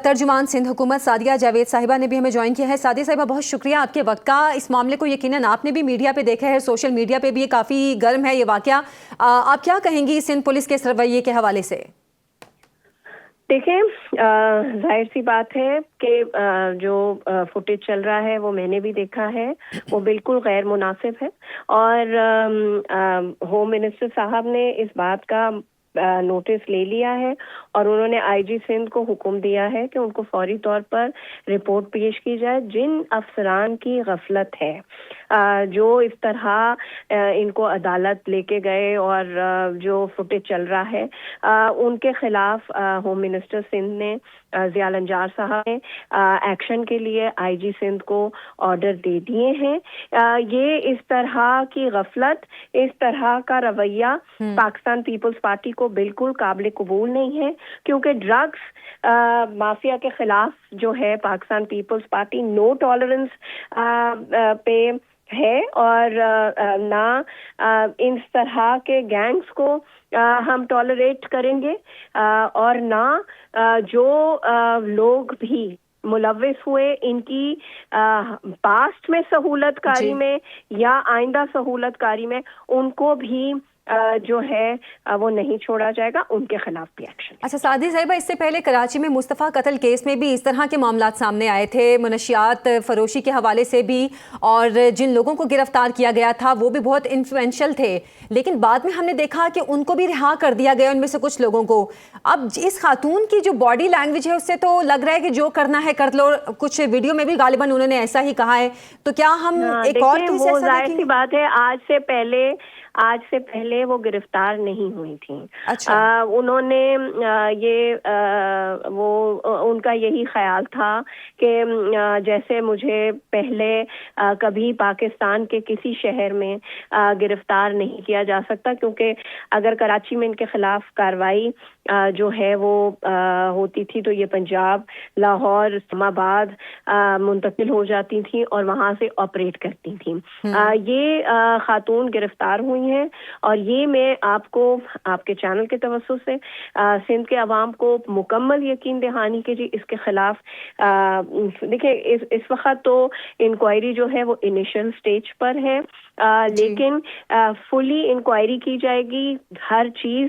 ترجمان سندھ حکومت سعدیہ جاوید صاحبہ نے بھی ہمیں جوائن کیا ہے۔ سعدیہ صاحبہ بہت شکریہ آپ کے وقت کا۔ اس معاملے کو یقیناً آپ نے بھی میڈیا پہ دیکھا ہے، سوشل میڈیا پہ بھی یہ کافی گرم ہے یہ واقعہ، آپ کیا کہیں گی سندھ پولیس کے اس رویے کے حوالے سے؟ دیکھیں، ظاہر سی بات ہے کہ جو فوٹیج چل رہا ہے وہ میں نے بھی دیکھا ہے، وہ بالکل غیر مناسب ہے، اور ہوم منسٹر صاحب نے اس بات کا نوٹس لے لیا ہے اور انہوں نے آئی جی سندھ کو حکم دیا ہے کہ ان کو فوری طور پر رپورٹ پیش کی جائے۔ جن افسران کی غفلت ہے، جو اس طرح ان کو عدالت لے کے گئے اور جو فوٹیج چل رہا ہے، ان کے خلاف ہوم منسٹر سندھ نے، ضیاء الانجار صاحب نے ایکشن کے لیے آئی جی سندھ کو آرڈر دے دیے ہیں۔ یہ اس طرح کی غفلت، اس طرح کا رویہ پاکستان پیپلز پارٹی کو بالکل قابل قبول نہیں ہے، کیونکہ ڈرگس مافیا کے خلاف جو ہے پاکستان پیپلز پارٹی نو ٹالرنس پہ ہے، اور نہ اس طرح کے گینگز کو ہم ٹالریٹ کریں گے، اور نہ جو لوگ بھی ملوث ہوئے ان کی پاسٹ میں سہولت کاری میں یا آئندہ سہولت کاری میں، ان کو بھی جو ہے وہ نہیں چھوڑا جائے گا، ان کے خلاف بھی ایکشن۔ اچھا سعدیہ صاحبہ، اس سے پہلے کراچی میں مصطفیٰ قتل کیس میں بھی اس طرح کے معاملات سامنے آئے تھے، منشیات فروشی کے حوالے سے بھی، اور جن لوگوں کو گرفتار کیا گیا تھا وہ بھی بہت انفلوئنشل تھے، لیکن بعد میں ہم نے دیکھا کہ ان کو بھی رہا کر دیا گیا، ان میں سے کچھ لوگوں کو۔ اب اس خاتون کی جو باڈی لینگویج ہے اس سے تو لگ رہا ہے کہ جو کرنا ہے کر لو، کچھ ویڈیو میں بھی غالباً انہوں نے ایسا ہی کہا ہے، تو کیا ہم ایک اور کیس ایسا ظاہر دیکھیں سی گے؟ بات ہے، آج سے پہلے وہ گرفتار نہیں ہوئی تھیں۔ اچھا، انہوں نے ان کا یہی خیال تھا کہ جیسے مجھے پہلے کبھی پاکستان کے کسی شہر میں گرفتار نہیں کیا جا سکتا، کیونکہ اگر کراچی میں ان کے خلاف کارروائی جو ہے وہ ہوتی تھی تو یہ پنجاب، لاہور، اسلام آباد منتقل ہو جاتی تھیں اور وہاں سے آپریٹ کرتی تھیں۔ یہ خاتون گرفتار ہوئی ہیں، اور یہ میں آپ کو آپ کے چینل کے توسط سے سندھ کے عوام کو مکمل یقین دہانی کے جی اس کے خلاف دیکھیں اس وقت تو انکوائری جو ہے وہ انیشل سٹیج پر ہے، لیکن فلی انکوائری کی جائے گی، ہر چیز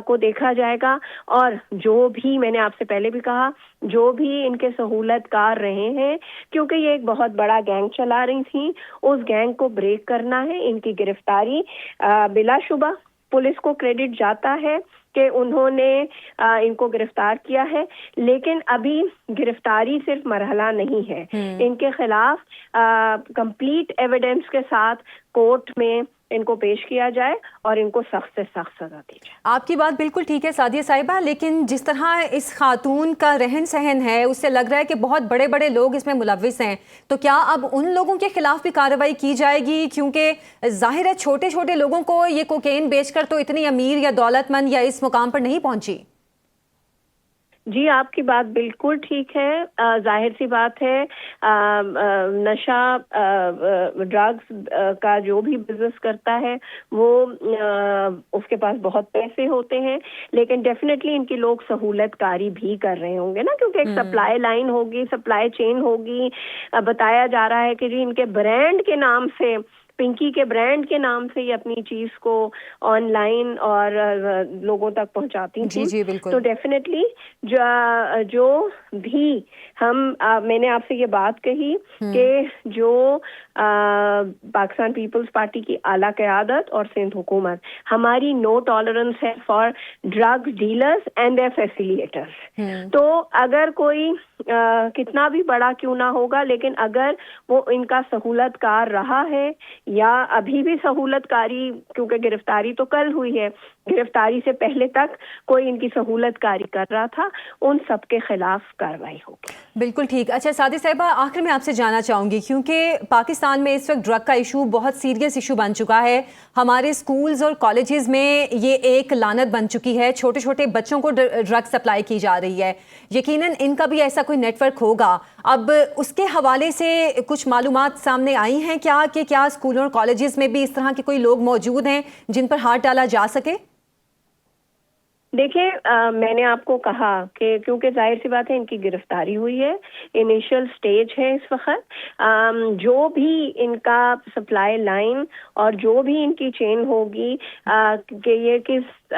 کو دیکھا جائے گا، اور جو بھی میں نے آپ سے پہلے بھی کہا، جو بھی ان کے سہولت کار رہے ہیں، کیونکہ یہ ایک بہت بڑا گینگ چلا رہی تھیں، اس گینگ کو بریک کرنا ہے۔ ان کی گرفتاری بلا شبہ پولیس کو کریڈٹ جاتا ہے کہ انہوں نے ان کو گرفتار کیا ہے، لیکن ابھی گرفتاری صرف مرحلہ نہیں ہے، ان کے خلاف کمپلیٹ ایویڈنس کے ساتھ کورٹ میں ان کو پیش کیا جائے اور ان کو سخت سے سخت سزا دی جائے۔ آپ کی بات بالکل ٹھیک ہے سعدیہ صاحبہ، لیکن جس طرح اس خاتون کا رہن سہن ہے اس سے لگ رہا ہے کہ بہت بڑے بڑے لوگ اس میں ملوث ہیں، تو کیا اب ان لوگوں کے خلاف بھی کارروائی کی جائے گی؟ کیونکہ ظاہر ہے چھوٹے چھوٹے لوگوں کو یہ کوکین بیچ کر تو اتنی امیر یا دولت مند یا اس مقام پر نہیں پہنچی۔ جی آپ کی بات بالکل ٹھیک ہے، ظاہر سی بات ہے، نشہ ڈرگز کا جو بھی بزنس کرتا ہے وہ اس کے پاس بہت پیسے ہوتے ہیں، لیکن ڈیفینیٹلی ان کی لوگ سہولت کاری بھی کر رہے ہوں گے نا، کیونکہ ایک سپلائی لائن ہوگی، سپلائی چین ہوگی۔ بتایا جا رہا ہے کہ جی ان کے برانڈ کے نام سے، پنکی کے برانڈ کے نام سے یہ اپنی چیز کو آن لائن اور لوگوں تک پہنچاتی تھیں۔ جی بالکل۔ تو ڈیفینیٹلی جو بھی میں نے آپ سے یہ بات کہی کہ جو پاکستان پیپلز پارٹی کی اعلیٰ قیادت اور سندھ حکومت، ہماری نو ٹالرنس ہے for drug dealers and their facilitators. تو اگر کوئی کتنا بھی بڑا کیوں نہ ہوگا، لیکن اگر وہ ان کا سہولت کار رہا ہے یا ابھی بھی سہولت کاری، کیونکہ گرفتاری تو کل ہوئی ہے، گرفتاری سے پہلے تک کوئی ان کی سہولت کاری کر رہا تھا، ان سب کے خلاف کارروائی ہوگی۔ بالکل ٹھیک۔ اچھا سعدیہ صاحبہ، آخر میں آپ سے جاننا چاہوں گی، کیونکہ پاکستان میں اس وقت ڈرگ کا ایشو بہت سیریس ایشو بن چکا ہے، ہمارے اسکولز اور کالجز میں یہ ایک لعنت بن چکی ہے، چھوٹے چھوٹے بچوں کو ڈرگ سپلائی کی جا رہی ہے، یقیناً ان کا بھی ایسا کوئی نیٹ ورک ہوگا۔ اب اس کے حوالے سے کچھ معلومات سامنے آئی ہیں کیا کہ کیا اسکولوں اور کالجز میں بھی اس طرح کے کوئی لوگ موجود ہیں جن پر ہاتھ ڈالا جا سکے؟ دیکھیں میں نے آپ کو کہا کہ کیونکہ ظاہر سی بات ہے ان کی گرفتاری ہوئی ہے، انیشل سٹیج ہے اس وقت، جو بھی ان کا سپلائی لائن اور جو بھی ان کی چین ہوگی کہ یہ کس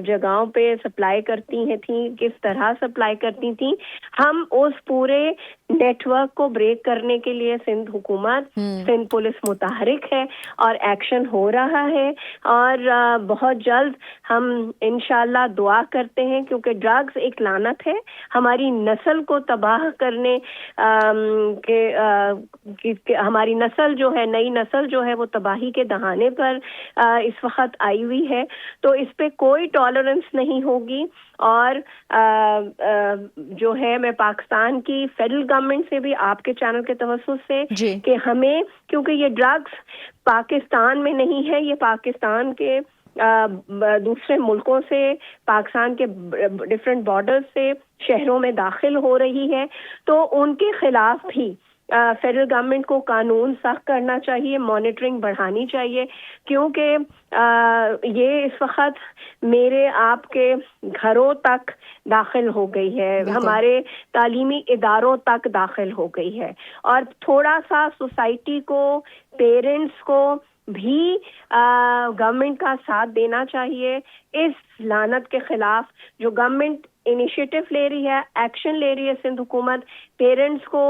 جگہوں پہ سپلائی کرتی ہیں تھیں، کس طرح سپلائی کرتی تھیں، ہم اس پورے نیٹ ورک کو بریک کرنے کے لیے سندھ حکومت، سندھ پولیس متحرک ہے اور ایکشن ہو رہا ہے، اور بہت جلد ہم انشاءاللہ دعا کرتے ہیں، کیونکہ ڈرگز ایک لعنت ہے، ہماری نسل کو تباہ کرنے ہماری نسل جو ہے، نئی نسل جو ہے وہ تباہی کے دہانے پر اس وقت آئی ہوئی ہے، تو اس پہ کوئی ٹالرنس نہیں ہوگی۔ اور جو ہے میں پاکستان کی فیڈرل گورنمنٹ سے بھی آپ کے چینل کے توسط سے جی کہ ہمیں، کیونکہ یہ ڈرگز پاکستان میں نہیں ہے، یہ پاکستان کے دوسرے ملکوں سے، پاکستان کے ڈفرینٹ بارڈر سے شہروں میں داخل ہو رہی ہے، تو ان کے خلاف بھی فیڈرل گورنمنٹ کو قانون سخت کرنا چاہیے، مانیٹرنگ بڑھانی چاہیے، کیونکہ یہ اس وقت میرے آپ کے گھروں تک داخل ہو گئی ہے، ہمارے تعلیمی اداروں تک داخل ہو گئی ہے، اور تھوڑا سا سوسائٹی کو، پیرنٹس کو بھی گورنمنٹ کا ساتھ دینا چاہیے اس لعنت کے خلاف۔ جو گورنمنٹ انیشیٹو لے رہی ہے، ایکشن لے رہی ہے سندھ حکومت، پیرنٹس کو،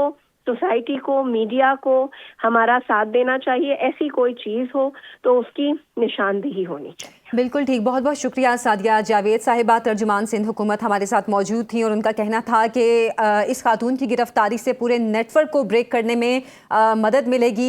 سوسائٹی کو، میڈیا کو ہمارا ساتھ دینا چاہیے، ایسی کوئی چیز ہو تو اس کی نشاندہی ہونی چاہیے۔ بالکل ٹھیک، بہت بہت شکریہ سعدیہ جاوید صاحبہ، ترجمان سندھ حکومت ہمارے ساتھ موجود تھیں، اور ان کا کہنا تھا کہ اس خاتون کی گرفتاری سے پورے نیٹ ورک کو بریک کرنے میں مدد ملے گی۔